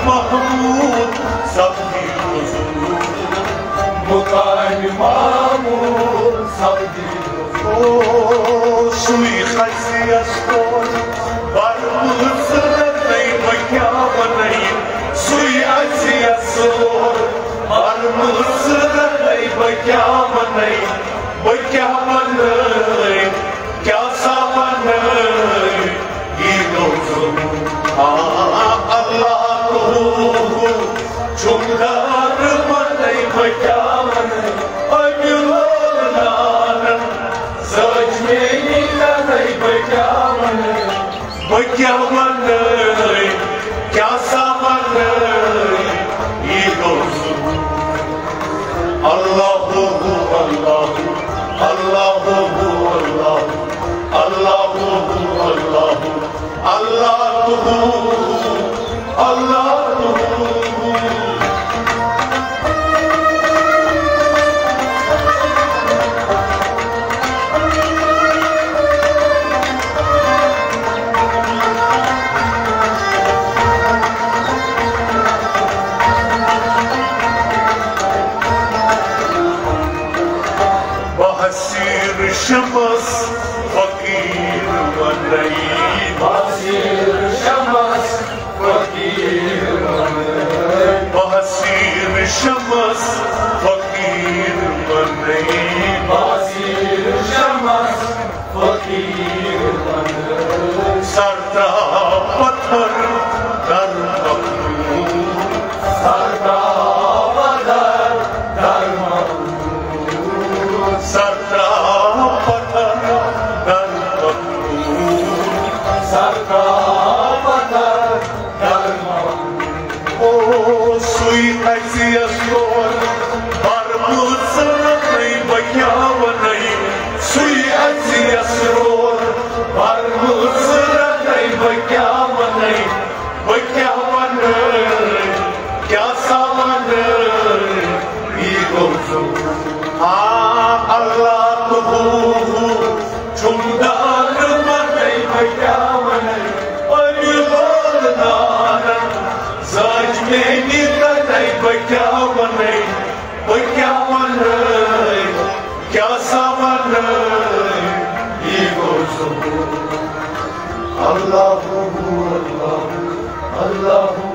महमूद सोर पर मुसरत क्या मने क्या मने क्या सामन अल्लाह को चुंगार मने क्या मने सच में क्या मने क्या मने क्या सामन अल्लाह अल्लाह अल्लाह अल्लाह अल्लाह अल्लाह अल्लाह बहसीर शमस फकीर बनई बहसीर शमस फकीर बनई बहसीर शमस फकीर बनई बहसीर शमस फकीर बनई सरदा पत्थर दर मखलूक सरदा पत्थर दर मखलूक सरदा पत्थर दर मखलूक सरदा पत्थर दर मखलूक ओ सुई ऐसी असोर पर मुसरत नहीं बयाव नहीं सुई ऐसी असोर पर मुसरत नहीं बयाव नहीं क्या सामान अल्लाह चुमदार मने क्या मने सच में क्या मने क्या मने क्या सामान अल्लाह अल्लाह अल्लाह